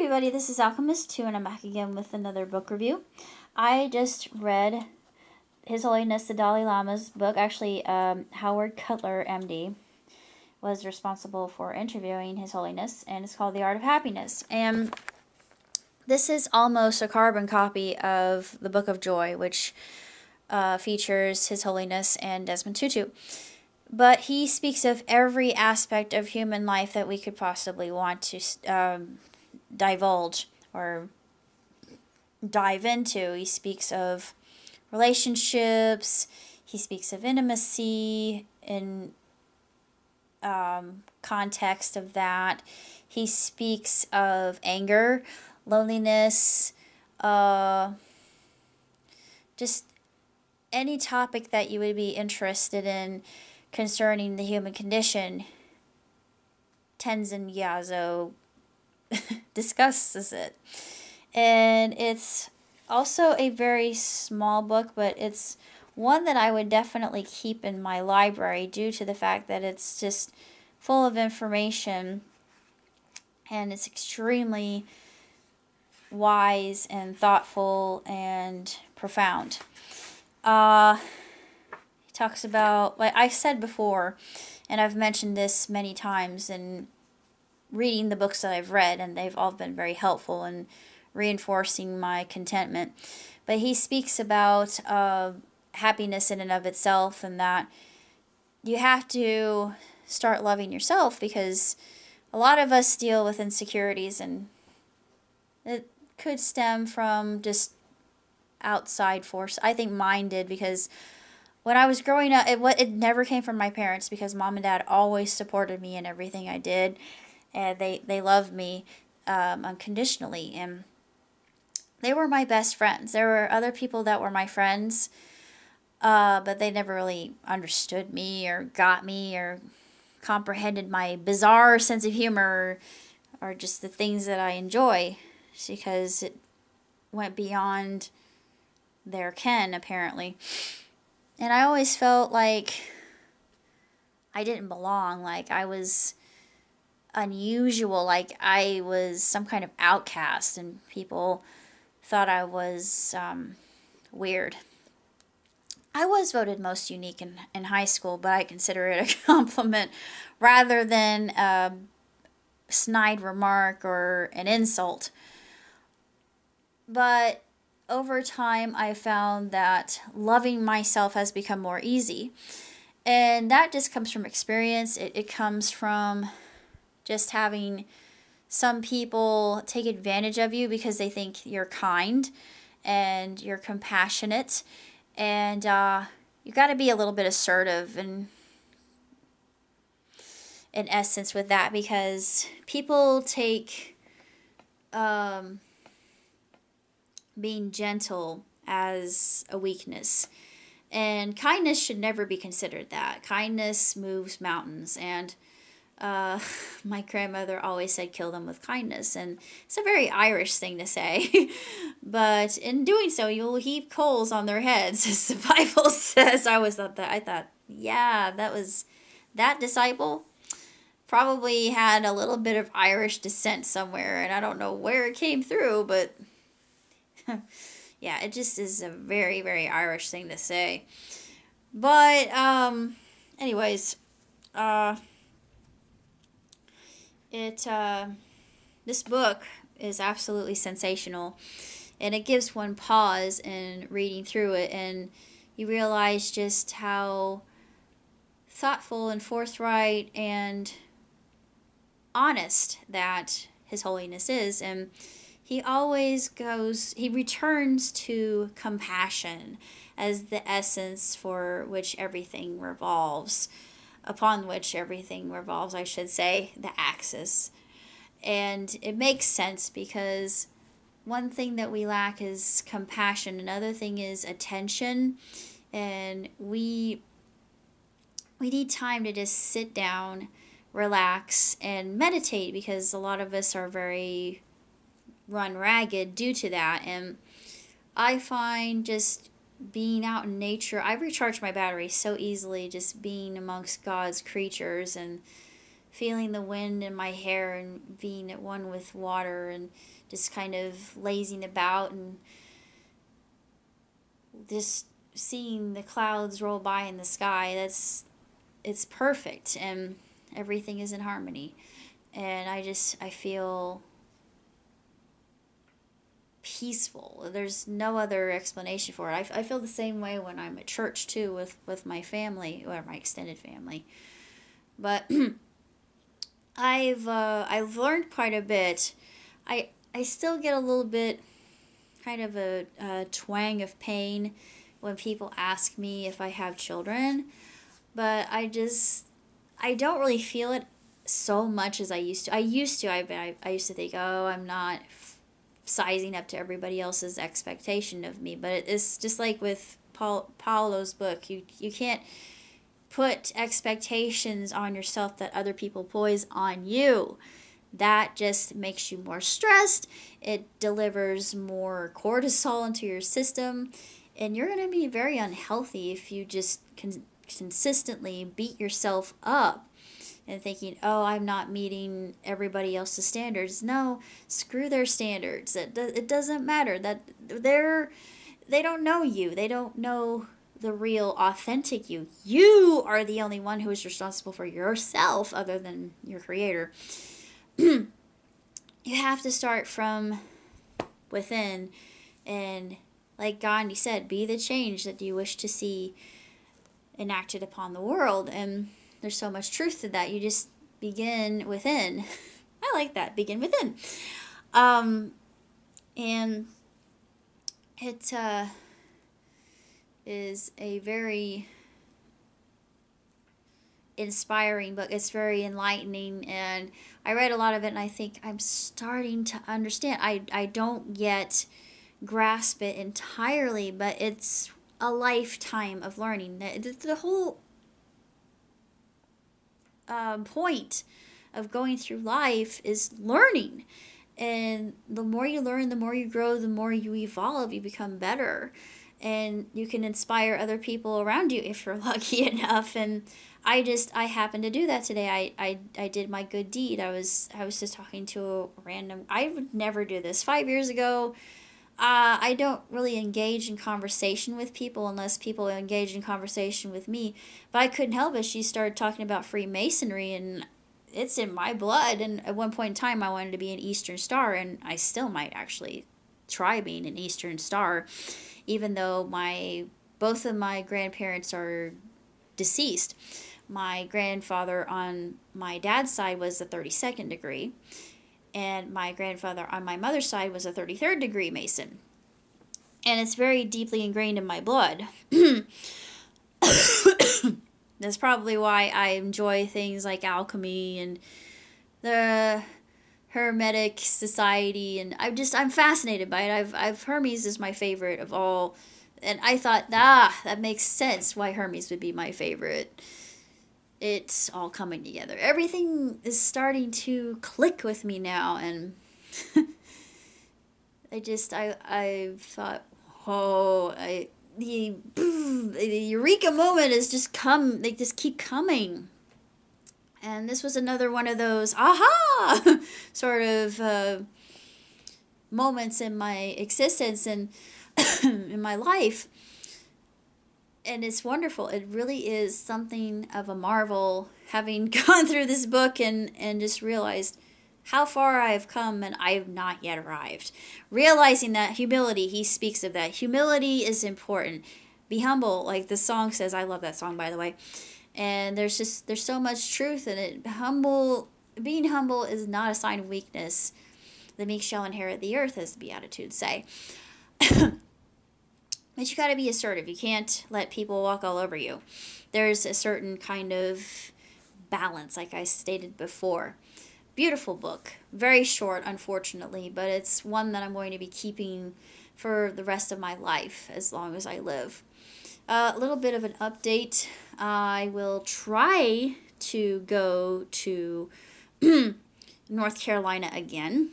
everybody, this is Alchemist 2 and I'm back again with another book review. I just read His Holiness the Dalai Lama's book. Actually, Howard Cutler, MD, was responsible for interviewing His Holiness, and it's called The Art of Happiness. And this is almost a carbon copy of the Book of Joy, which features His Holiness and Desmond Tutu. But he speaks of every aspect of human life that we could possibly want to divulge or dive into. He speaks of relationships, he speaks of intimacy in context of that. He speaks of anger, loneliness, just any topic that you would be interested in concerning the human condition. Tenzin Gyatso discusses it. And it's also a very small book, but it's one that I would definitely keep in my library due to the fact that it's just full of information and it's extremely wise and thoughtful and profound. He talks about, like I said before, and I've mentioned this many times in reading the books that I've read, and they've all been very helpful in reinforcing my contentment. But he speaks about happiness in and of itself, and that you have to start loving yourself, because a lot of us deal with insecurities, and it could stem from just outside force. I think mine did, because when I was growing up, it never came from my parents, because mom and dad always supported me in everything I did. And they loved me unconditionally, and they were my best friends. There were other people that were my friends, but they never really understood me or got me or comprehended my bizarre sense of humor or just the things that I enjoy, because it went beyond their ken, apparently. And I always felt like I didn't belong, like I was unusual, like I was some kind of outcast, and people thought I was weird. I was voted most unique in high school, but I consider it a compliment rather than a snide remark or an insult. But over time, I found that loving myself has become more easy. And that just comes from experience. It comes from just having some people take advantage of you because they think you're kind and you're compassionate, and you got to be a little bit assertive and in essence with that, because people take being gentle as a weakness, and kindness should never be considered that. Kindness moves mountains, and my grandmother always said, kill them with kindness, and it's a very Irish thing to say. But in doing so, you'll heap coals on their heads, as the Bible says. I always thought that. I thought, yeah, that disciple probably had a little bit of Irish descent somewhere, and I don't know where it came through, but yeah, it just is a very, very Irish thing to say. But, anyways, this book is absolutely sensational, and it gives one pause in reading through it, and you realize just how thoughtful and forthright and honest that His Holiness is. And he returns to compassion as the essence for which everything revolves, upon which everything revolves, I should say, the axis. And it makes sense, because one thing that we lack is compassion. Another thing is attention. And we need time to just sit down, relax, and meditate, because a lot of us are very run ragged due to that. And I find just being out in nature, I recharge my battery so easily just being amongst God's creatures and feeling the wind in my hair and being at one with water and just kind of lazing about and just seeing the clouds roll by in the sky. It's perfect and everything is in harmony. And I feel peaceful. There's no other explanation for it. I feel the same way when I'm at church too with my family or my extended family. But I've learned quite a bit. I still get a little bit kind of a twang of pain when people ask me if I have children, but I don't really feel it so much as I used to. I used to think, oh, I'm not sizing up to everybody else's expectation of me. But it's just like with Paulo's book. You can't put expectations on yourself that other people place on you. That just makes you more stressed. It delivers more cortisol into your system. And you're going to be very unhealthy if you just consistently beat yourself up and thinking, oh, I'm not meeting everybody else's standards. No, screw their standards. It doesn't matter. They don't know you. They don't know the real, authentic you. You are the only one who is responsible for yourself other than your creator. You have to start from within and, like Gandhi said, be the change that you wish to see enacted upon the world. And there's so much truth to that. You just begin within. I like that. Begin within. And it is a very inspiring book. It's very enlightening, and I read a lot of it, and I think I'm starting to understand. I don't yet grasp it entirely, but it's a lifetime of learning. The whole point of going through life is learning. And the more you learn, the more you grow, the more you evolve, you become better. And you can inspire other people around you if you're lucky enough. And I happened to do that today. I did my good deed. I was just talking to a random, I would never do this. 5 years ago, I don't really engage in conversation with people unless people engage in conversation with me. But I couldn't help it. She started talking about Freemasonry, and it's in my blood. And at one point in time, I wanted to be an Eastern Star, and I still might actually try being an Eastern Star, even though both of my grandparents are deceased. My grandfather on my dad's side was a 32nd degree, and my grandfather on my mother's side was a 33rd degree Mason. And it's very deeply ingrained in my blood. That's probably why I enjoy things like alchemy and the Hermetic Society, and I'm fascinated by it. Hermes is my favorite of all, and I thought, that makes sense why Hermes would be my favorite. It's all coming together. Everything is starting to click with me now, and I thought, the eureka moment is just they just keep coming. And this was another one of those aha sort of moments in my existence and in my life. And it's wonderful. It really is something of a marvel, having gone through this book and just realized how far I have come, and I have not yet arrived. Realizing that humility, he speaks of that. Humility is important. Be humble, like the song says. I love that song, by the way. And there's so much truth in it. Being humble is not a sign of weakness. The meek shall inherit the earth, as the Beatitudes say. But you gotta be assertive. You can't let people walk all over you. There's a certain kind of balance, like I stated before. Beautiful book. Very short, unfortunately, but it's one that I'm going to be keeping for the rest of my life, as long as I live. A little bit of an update. I will try to go to North Carolina again.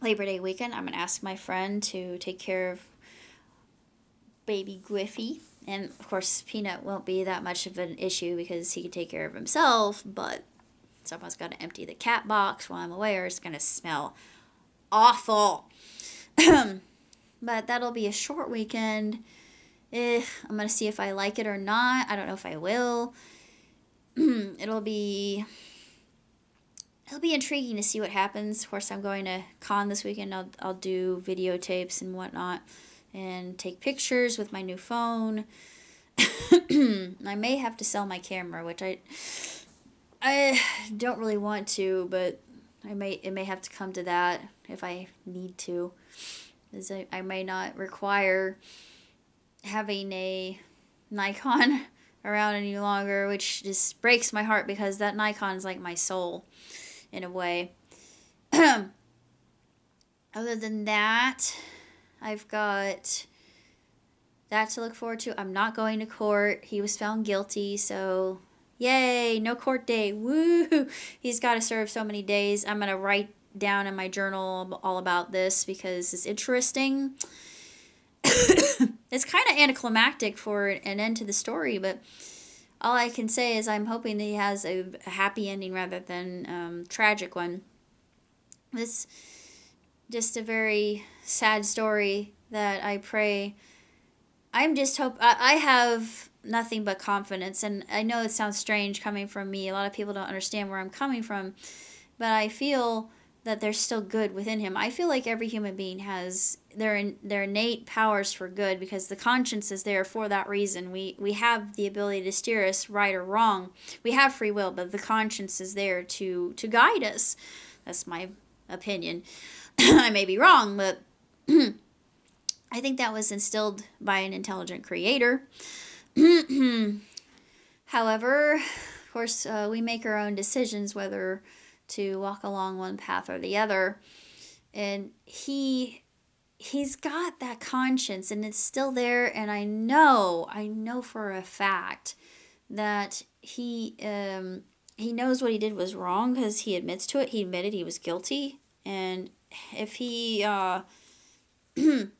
Labor Day weekend. I'm going to ask my friend to take care of baby Griffey. And, of course, Peanut won't be that much of an issue because he can take care of himself, but Someone's got to empty the cat box while I'm away, or it's going to smell awful. But that'll be a short weekend. I'm going to see if I like it or not. I don't know if I will. It'll be intriguing to see what happens. Of course, I'm going to con this weekend. I'll do videotapes and whatnot and take pictures with my new phone. I may have to sell my camera, which I don't really want to, but it may have to come to that if I need to. As I may not require having a Nikon around any longer, which just breaks my heart because that Nikon is like my soul in a way. Other than that, I've got that to look forward to. I'm not going to court. He was found guilty, so yay, no court day. Woo! He's got to serve so many days. I'm going to write down in my journal all about this because it's interesting. It's kind of anticlimactic for an end to the story, but all I can say is I'm hoping that he has a happy ending rather than tragic one. It's just a very sad story that I pray. I'm just I have nothing but confidence, and I know it sounds strange coming from me. A lot of people don't understand where I'm coming from, but I feel that there's still good within him. I feel like every human being has their innate powers for good because the conscience is there for that reason. We have the ability to steer us right or wrong. We have free will, but the conscience is there to guide us. That's my opinion. I may be wrong, but I think that was instilled by an intelligent creator. However, of course, we make our own decisions whether to walk along one path or the other. And he's got that conscience, and it's still there. And I know for a fact that he knows what he did was wrong because he admits to it. He admitted he was guilty. And if he knew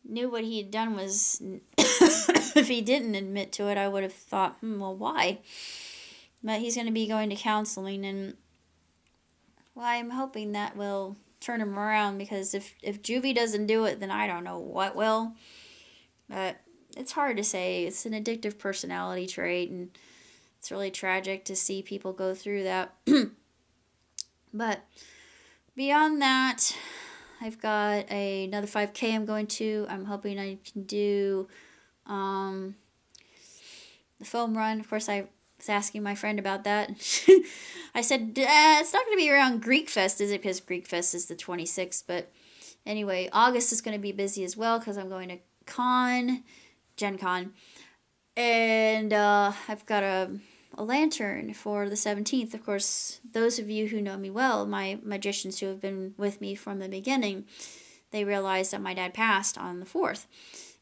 what he had done was, if he didn't admit to it, I would have thought, well, why? But he's going to be going to counseling, and well, I'm hoping that will turn him around because if juvie doesn't do it, then I don't know what will. But it's hard to say. It's an addictive personality trait, and it's really tragic to see people go through that. But beyond that, I've got another 5K I'm going to. I'm hoping I can do the foam run. Of course, I was asking my friend about that. I said, it's not going to be around Greek Fest, is it? Because Greek Fest is the 26th. But anyway, August is going to be busy as well because I'm going to Gen Con. And I've got a lantern for the 17th. Of course, those of you who know me well, my magicians who have been with me from the beginning, they realized that my dad passed on the 4th.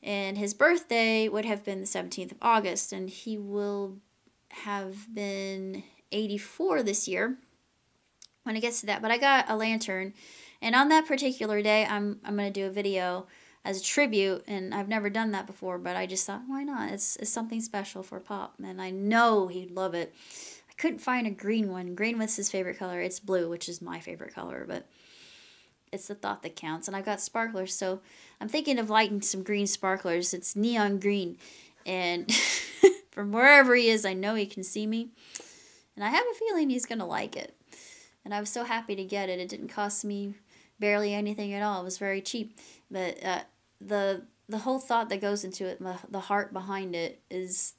And his birthday would have been the 17th of August. And he will have been 84 this year when it gets to that. But I got a lantern. And on that particular day, I'm going to do a video as a tribute, and I've never done that before, but I just thought, why not? It's something special for Pop, and I know he'd love it. I couldn't find a green one. Green was his favorite color. It's blue, which is my favorite color, but it's the thought that counts. And I've got sparklers, so I'm thinking of lighting some green sparklers. It's neon green, and from wherever he is, I know he can see me, and I have a feeling he's going to like it. And I was so happy to get it. It didn't cost me barely anything at all. It was very cheap, but the whole thought that goes into it, the heart behind it, is